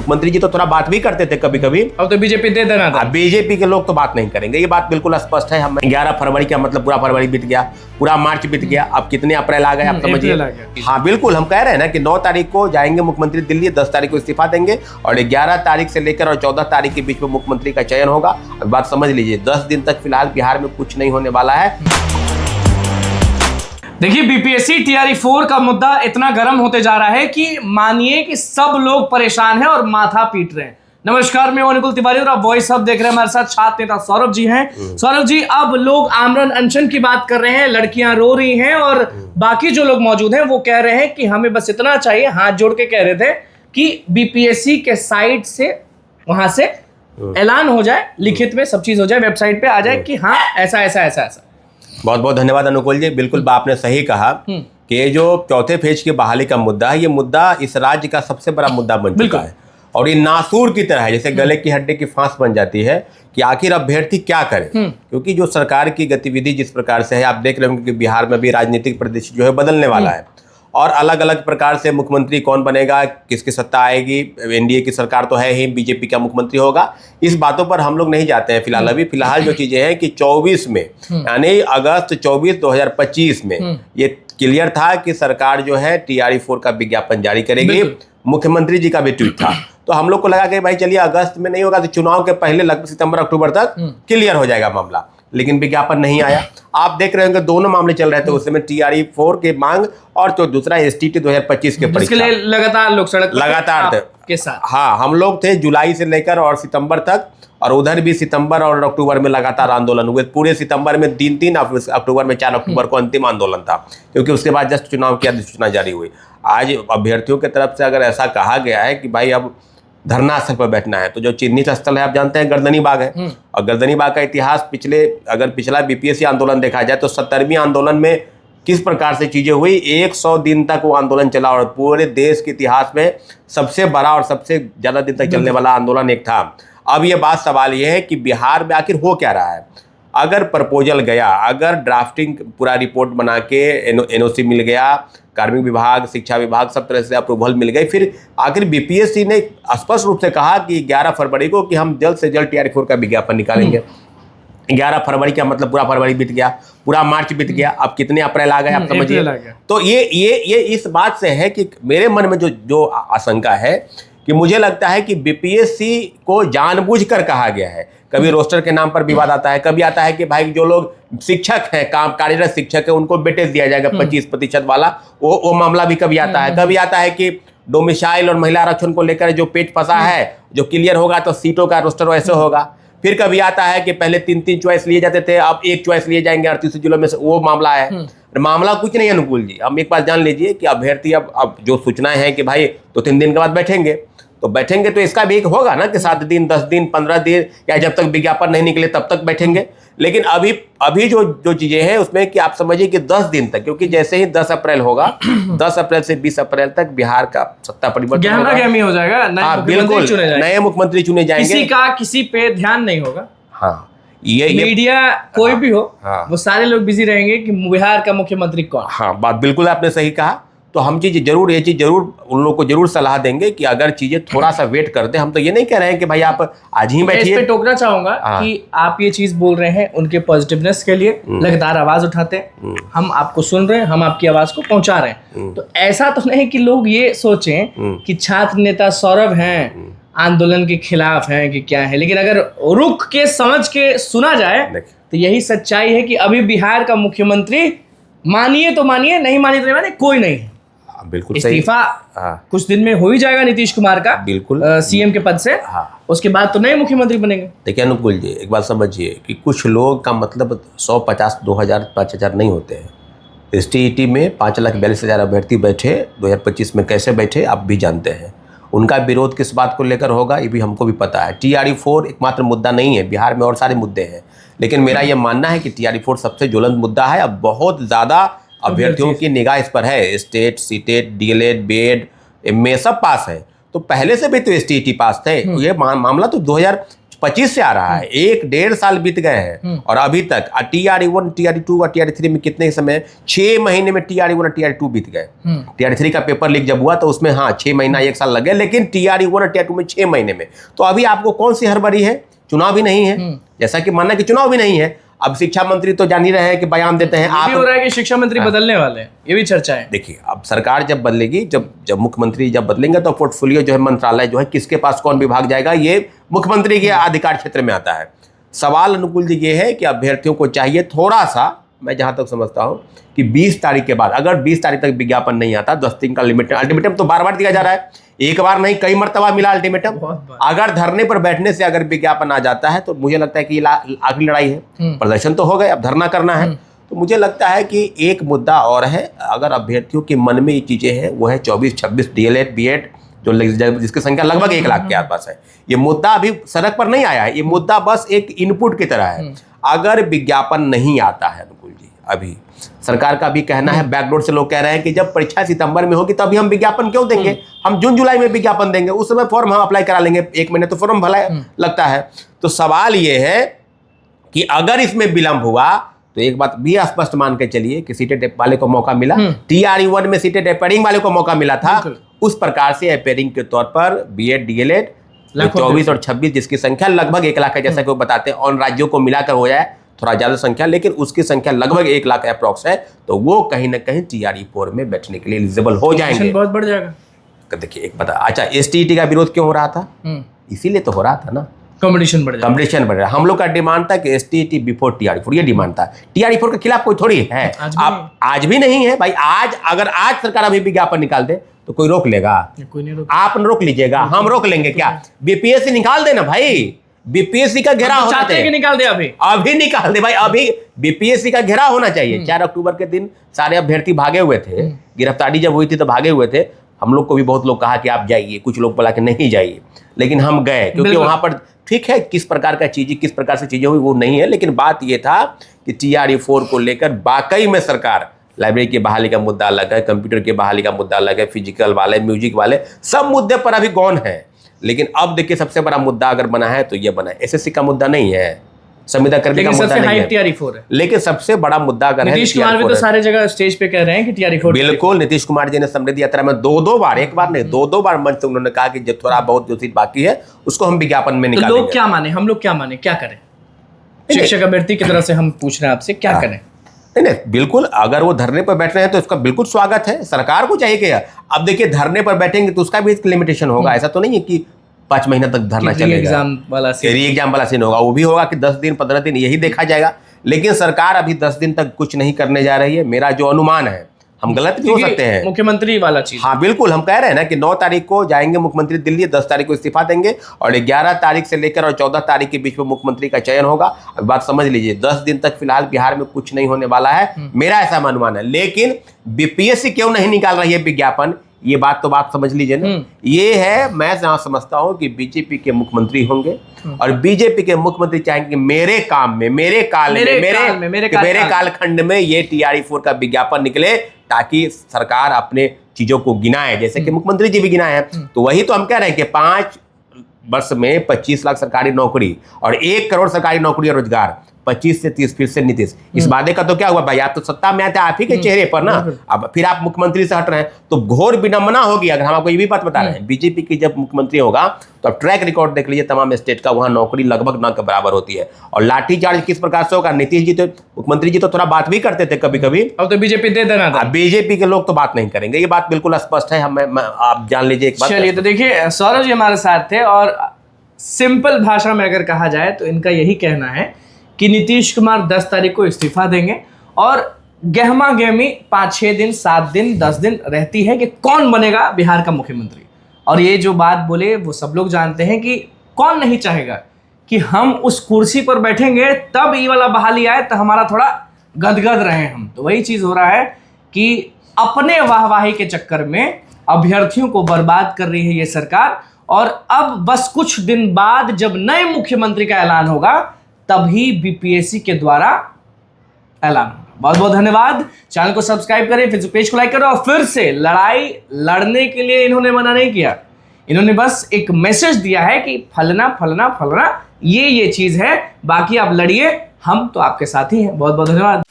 मुख्यमंत्री जी तो थोड़ा बात भी करते थे कभी कभी। अब तो बीजेपी दे देना था। बीजेपी के लोग तो बात नहीं करेंगे, ये बात बिल्कुल स्पष्ट है। हम 11 फरवरी का मतलब पूरा फरवरी बीत गया, पूरा मार्च बीत गया, अब कितने अप्रैल आ गए आप समझिए। हाँ बिल्कुल, हम कह रहे हैं ना कि 9 तारीख को जाएंगे मुख्यमंत्री दिल्ली, 10 तारीख को इस्तीफा देंगे और 11 तारीख से लेकर और 14 तारीख के बीच में मुख्यमंत्री का चयन होगा। अब बात समझ लीजिए, 10 दिन तक फिलहाल बिहार में कुछ नहीं होने वाला है। देखिए, बीपीएससी टीआरई 4 का मुद्दा इतना गर्म होते जा रहा है कि मानिए कि सब लोग परेशान हैं और माथा पीट रहे हैं। नमस्कार, मैं अनुकूल तिवारी और आप वॉइस हब देख रहे हैं। हमारे साथ छात्र नेता सौरभ जी हैं। सौरभ जी, अब लोग आमरण अनशन की बात कर रहे हैं, लड़कियां रो रही हैं और बाकी जो लोग मौजूद हैं वो कह रहे हैं कि हमें बस इतना चाहिए, हाथ जोड़ के कह रहे थे कि बीपीएससी के साइट से वहां से ऐलान हो जाए, लिखित में सब चीज हो जाए, वेबसाइट पे आ जाए कि हाँ ऐसा ऐसा ऐसा ऐसा। बहुत बहुत धन्यवाद अनुकूल जी, बिल्कुल आपने सही कहा कि ये जो चौथे फेज की बहाली का मुद्दा है, ये मुद्दा इस राज्य का सबसे बड़ा मुद्दा बन चुका है और ये नासूर की तरह है, जैसे गले की हड्डी की फांस बन जाती है कि आखिर अभ्यर्थी क्या करे। क्योंकि जो सरकार की गतिविधि जिस प्रकार से है, आप देख रहे होंगे कि बिहार में भी राजनीतिक परिदृश्य जो है बदलने वाला है और अलग अलग प्रकार से मुख्यमंत्री कौन बनेगा, किसकी सत्ता आएगी, एनडीए की सरकार तो है ही, बीजेपी का मुख्यमंत्री होगा, इस बातों पर हम लोग नहीं जाते हैं फिलहाल। अभी फिलहाल जो चीजें हैं कि 24 में यानी अगस्त 24 2025 में ये क्लियर था कि सरकार जो है टीआरई 4 का विज्ञापन जारी करेगी। मुख्यमंत्री जी का भी ट्वीट था, तो हम लोग को लगा कि भाई चलिए अगस्त में नहीं होगा तो चुनाव के पहले लगभग सितंबर अक्टूबर तक क्लियर हो जाएगा मामला, लेकिन विज्ञापन नहीं आया। आप देख रहे होंगे दोनों मामले चल रहे थे उस समय, टीआरई 4 की मांग और तो दूसरा एसटीटी 2025 के परीक्षा, लिए लगातार लोग सड़क लगातार के साथ। हाँ, हम लोग थे जुलाई से लेकर और सितंबर तक, और उधर भी सितंबर और अक्टूबर में लगातार आंदोलन हुए। पूरे सितंबर में 3 अक्टूबर में 4 अक्टूबर को अंतिम आंदोलन था, क्योंकि उसके बाद जस्ट चुनाव की अधिसूचना जारी हुई। आज अभ्यर्थियों की तरफ से अगर ऐसा कहा गया है कि भाई अब धरना स्थल पर बैठना है, तो जो चिन्हित स्थल है आप जानते हैं गर्दनी बाग है, और गर्दनी बाग का इतिहास पिछला बीपीएससी आंदोलन देखा जाए तो 70वीं आंदोलन में किस प्रकार से चीजें हुई, 100 दिन तक वो आंदोलन चला और पूरे देश के इतिहास में सबसे बड़ा और सबसे ज्यादा दिन तक चलने वाला आंदोलन एक था। अब ये बात सवाल ये है कि बिहार में आखिर हो क्या रहा है। अगर प्रपोजल गया, अगर ड्राफ्टिंग पूरा रिपोर्ट बना के एनओसी मिल गया, कार्मिक विभाग, शिक्षा विभाग, सब तरह से अप्रूवल मिल गई, फिर आखिर बीपीएससी ने स्पष्ट रूप से कहा कि 11 फरवरी को कि हम जल्द से जल्द टीआरई 4 का विज्ञापन निकालेंगे। 11 फरवरी का मतलब पूरा फरवरी बीत गया, पूरा मार्च बीत गया, अब कितने अप्रैल आ गए आप समझिए। तो ये इस बात से है कि मेरे मन में जो आशंका है कि मुझे लगता है कि बीपीएससी को जानबूझकर कहा गया है। कभी रोस्टर के नाम पर विवाद आता है, कभी आता है कि भाई जो लोग शिक्षक हैं, कार्यरत शिक्षक है, उनको वेटेज दिया जाएगा 25% वाला, वो मामला भी कभी आता है। कभी आता है कि डोमिसाइल और महिला आरक्षण को लेकर जो पेच फंसा है, जो क्लियर होगा तो सीटों का रोस्टर वैसे होगा। फिर कभी आता है कि पहले 3 चॉइस लिए जाते थे, अब 1 चॉइस लिए जाएंगे 38 जिलों में से, वो मामला है। मामला कुछ नहीं है अनुकूल जी, हम एक बात जान लीजिए कि अभ्यर्थी अब जो सूचनाएं हैं कि भाई 2-3 दिन के बाद बैठेंगे तो इसका भी एक होगा ना कि 7 दिन, 10 दिन, 15 दिन, या जब तक विज्ञापन नहीं निकले तब तक बैठेंगे। लेकिन अभी जो चीजें हैं उसमें कि आप समझिए कि 10 दिन तक, क्योंकि जैसे ही 10 अप्रैल होगा 10 अप्रैल से 20 अप्रैल तक बिहार का सत्ता परिवर्तन हो जाएगा। हाँ बिल्कुल, नए मुख्यमंत्री चुने जाएंगे, किसी का किसी पे ध्यान नहीं होगा। हाँ, ये मीडिया कोई भी हो, वो सारे लोग बिजी रहेंगे कि बिहार का मुख्यमंत्री कौन। हाँ, बात बिल्कुल आपने सही कहा। तो हम ये चीज जरूर उन लोगों को जरूर सलाह देंगे कि अगर चीजें थोड़ा सा वेट कर दे। हम तो ये नहीं कह रहे हैं कि भाई आप आज ही बैठिए। इस पे टोकना चाहूंगा कि आप ये चीज बोल रहे हैं उनके पॉजिटिवनेस के लिए, लगातार आवाज उठाते हैं, हम आपको सुन रहे हैं, हम आपकी आवाज को पहुंचा रहे हैं। तो ऐसा तो नहीं कि लोग ये सोचें कि छात्र नेता सौरभ हैं, आंदोलन के खिलाफ हैं कि क्या है। लेकिन अगर रुक के समझ के सुना जाए तो यही सच्चाई है कि अभी बिहार का मुख्यमंत्री मानिए तो मानिए, नहीं मानिए तो नहीं मानिए, कोई नहीं है। बिल्कुल इस्तीफा कुछ दिन में हो ही जाएगा नीतीश कुमार का, बिल्कुल सीएम के पद से। उसके बाद तो नए मुख्यमंत्री बनेंगे। देखिए अनुकूल जी, एक बात समझिए कि कुछ लोग का मतलब 150, 2000, 5000 नहीं होते हैं। एसटीईटी में 5,42,000 अभ्यर्थी बैठे 2025 में, कैसे बैठे आप भी जानते हैं। उनका विरोध किस बात को लेकर होगा ये भी हमको भी पता है। टीआरई 4 एकमात्र मुद्दा नहीं है, बिहार में और सारे मुद्दे हैं, लेकिन मेरा यह मानना है कि टीआरई 4 सबसे ज्वलंत मुद्दा है। अब बहुत ज़्यादा अभ्यर्थियों की निगाह इस पर है। STET, CTET, DElEd, BEd, MA सब पास है, तो पहले से भी तो एसटीईटी पास थे। ये मामला तो 25 से आ रहा है, 1.5 साल बीत गए हैं और अभी तक TRE1, TRE2 और TRE3 में कितने समय, 6 महीने में TRE1 और TRE2 बीत गए। TRE3 का पेपर लीक जब हुआ तो उसमें हाँ 6 महीना 1 साल लगे, लेकिन TRE1 और TRE2 में 6 महीने में। तो अभी आपको कौन सी हड़बड़ी है? चुनाव भी नहीं है, जैसा कि मानना कि चुनाव भी नहीं है। अब शिक्षा मंत्री तो जान ही रहे हैं कि बयान देते हैं, आप हो रहा है कि शिक्षा मंत्री बदलने वाले हैं, ये भी चर्चा है। देखिए अब सरकार जब बदलेगी, जब मुख्यमंत्री जब बदलेंगे तो पोर्टफोलियो जो है, मंत्रालय जो है, किसके पास कौन विभाग जाएगा, ये मुख्यमंत्री के अधिकार क्षेत्र में आता है। सवाल अनुकूल जी ये है कि अभ्यर्थियों को चाहिए थोड़ा सा, मैं जहां तक समझता हूं कि 20 तारीख के बाद, अगर 20 तारीख तक विज्ञापन नहीं आता, 10 दिन का अल्टीमेटम तो बार-बार दिया जा रहा है, एक बार नहीं कई मर्तबा मिला अल्टीमेटम। अगर धरने पर बैठने से अगर विज्ञापन आ जाता है तो मुझे लगता है कि ये आखिरी लड़ाई है। प्रदर्शन तो हो गए, अब धरना करना है। तो मुझे लगता है कि एक मुद्दा और है, अगर अभ्यर्थियों के मन में ये चीजें हैं, वो है 24-26 DLED BEd जिसकी संख्या लगभग 1 लाख के आसपास है। ये मुद्दा अभी सड़क पर नहीं आया है, ये मुद्दा बस एक इनपुट की तरह है। अगर विज्ञापन नहीं आता है अनुकूल जी, अभी सरकार का भी कहना है, बैकडोर से लोग कह रहे हैं कि जब परीक्षा सितंबर में होगी तभी हम विज्ञापन क्यों देंगे, हम जून जुलाई में विज्ञापन देंगे, उस समय फॉर्म हम अप्लाई करा लेंगे, 1 महीने तो फॉर्म भला लगता है। तो सवाल ये है कि अगर इसमें विलंब हुआ तो एक बात भी स्पष्ट मान के चलिए कि सीटेट वाले को मौका मिला, TRE1 में सीटेट अपेयरिंग वाले को मौका मिला था, उस प्रकार से अपेयरिंग के तौर पर BEd DLED 24 और 26 जिसकी संख्या लगभग 1 लाख है, जैसा कि वो बताते हैं, और राज्यों को मिलाकर हो जाए थोड़ा ज्यादा संख्या, लेकिन उसकी संख्या लगभग 1 लाख अप्रॉक्स है, तो वो कहीं ना कहीं TRE4 में बैठने के लिए एलिजिबल हो जाएंगे। बहुत बढ़ जाएगा। देखिए एक बता, अच्छा STET का विरोध क्यों हो रहा था? इसीलिए तो हो रहा था ना, कंपटीशन बढ़ रहा। हम लोग का डिमांड था कि STET बिफोर TRE4, ये डिमांड था। TRE4 के खिलाफ कोई थोड़ी है, आज भी नहीं है भाई। अगर आज सरकार अभी विज्ञापन निकाल दे तो कोई रोक लेगा? कोई नहीं रोक। आप रोक लीजिएगा, हम रोक लेंगे क्या? BPSC निकाल देना भाई, BPSC का घेराव होना चाहिए। निकाल दे, अभी निकाल दे भाई, अभी BPSC का घेराव होना चाहिए। 4 अक्टूबर के दिन सारे अभ्यर्थी भागे हुए थे, गिरफ्तारी जब हुई थी तो भागे हुए थे। हम लोग को भी बहुत लोग कहा कि आप जाइए, कुछ लोग बोला कि नहीं जाइए, लेकिन हम गए, क्योंकि वहां पर ठीक है किस प्रकार का चीजें, किस प्रकार से चीजें हुई वो नहीं है, लेकिन बात ये था कि TRE4 को लेकर वाकई में सरकार, लाइब्रेरी की बहाली का मुद्दा अलग है, कंप्यूटर की बहाली का मुद्दा अलग है, फिजिकल वाले, म्यूजिक वाले, सब मुद्दे पर अभी गौन है। लेकिन अब देखिए सबसे बड़ा मुद्दा अगर बना है तो ये बना है, SSC का मुद्दा नहीं है, संविदा कर्मी का मुद्दा नहीं है, TRE4 है। लेकिन सबसे बड़ा मुद्दा अगर है, नीतीश कुमार भी तो सारे जगह स्टेज पे कह रहे हैं कि TRE4। बिल्कुल, नीतीश कुमार जी ने समृद्धि यात्रा में 2-2 बार, एक बार नहीं 2-2 बार मंच से उन्होंने कहा कि जो थोड़ा बहुत जो सीट बाकी है उसको हम विज्ञापन में निकालेंगे। लोग क्या माने, हम लोग क्या माने, क्या करें? शिक्षक अभ्यर्थी की तरह से हम पूछ रहे हैं आपसे, क्या करें? नहीं, बिल्कुल, अगर वो धरने पर बैठ रहे हैं तो इसका बिल्कुल स्वागत है। सरकार को चाहिए कि अब देखिए धरने पर बैठेंगे तो उसका भी एक लिमिटेशन होगा, ऐसा तो नहीं है कि 5 महीना तक धरना चलेगा, एग्जाम वाला सीन होगा, वो भी होगा कि 10 दिन 15 दिन यही देखा जाएगा। लेकिन सरकार अभी 10 दिन तक कुछ नहीं करने जा रही है, मेरा जो अनुमान है, हम गलत भी हो सकते हैं, मुख्यमंत्री वाला चीज। हाँ बिल्कुल, हम कह रहे हैं ना कि 9 तारीख को जाएंगे मुख्यमंत्री दिल्ली, 10 तारीख को इस्तीफा देंगे और 11 तारीख से लेकर और 14 तारीख के बीच में मुख्यमंत्री का चयन होगा। अब बात समझ लीजिए, 10 दिन तक फिलहाल बिहार में कुछ नहीं होने वाला है, मेरा ऐसा अनुमान है। लेकिन BPSC क्यों नहीं निकाल रही है विज्ञापन, ये बात समझ लीजिए ना। ये है, मैं जहां समझता हूं कि बीजेपी के मुख्यमंत्री होंगे और बीजेपी के मुख्यमंत्री चाहेंगे कि मेरे कालखंड में ये TRE4 का विज्ञापन निकले, ताकि सरकार अपने चीजों को गिनाए, जैसे कि मुख्यमंत्री जी भी गिनाए हैं। तो वही तो हम कह रहे हैं कि 5 वर्ष में 25 लाख सरकारी नौकरी और 1 करोड़ सरकारी नौकरी और रोजगार, 25 से 30 फिर से नीतीश। इस वादे का तो क्या हुआ भाई, आप तो सत्ता में आते आप ही के चेहरे पर ना, अब फिर आप मुख्यमंत्री से हट रहे हैं, तो घोर विडंबना होगी। अगर हम आपको ये भी बात बता रहे हैं, बीजेपी की जब मुख्यमंत्री होगा तो अब ट्रैक रिकॉर्ड देख लीजिए तमाम स्टेट का, वहां नौकरी लगभग न के बराबर होती है। और लाठीचार्ज किस प्रकार से होगा, नीतीश जी तो, मुख्यमंत्री जी तो थोड़ा बात भी करते थे कभी कभी, अब तो बीजेपी दे देना था, बीजेपी के लोग तो बात नहीं करेंगे, ये बात बिल्कुल स्पष्ट है। आप जान लीजिए एक बात। चलिए, तो देखिए सौरभ जी हमारे साथ थे और सिंपल भाषा में अगर कहा जाए तो इनका यही कहना है कि नीतीश कुमार 10 तारीख को इस्तीफा देंगे और गहमा गहमी 5-6 दिन 7 दिन 10 दिन रहती है कि कौन बनेगा बिहार का मुख्यमंत्री। और ये जो बात बोले वो सब लोग जानते हैं कि कौन नहीं चाहेगा कि हम उस कुर्सी पर बैठेंगे तब ये वाला बहाली आए तो हमारा थोड़ा गदगद रहे हम। तो वही चीज़ हो रहा है कि अपने वाहवाही के चक्कर में अभ्यर्थियों को बर्बाद कर रही है ये सरकार। और अब बस कुछ दिन बाद जब नए मुख्यमंत्री का ऐलान होगा तभी BPSC के द्वारा ऐलान होगा। बहुत बहुत धन्यवाद, चैनल को सब्सक्राइब करें, फेसबुक पेज को लाइक करें। और फिर से लड़ाई लड़ने के लिए इन्होंने मना नहीं किया, इन्होंने बस एक मैसेज दिया है कि फलना फलना फलना ये चीज है। बाकी आप लड़िए, हम तो आपके साथ ही हैं। बहुत बहुत धन्यवाद।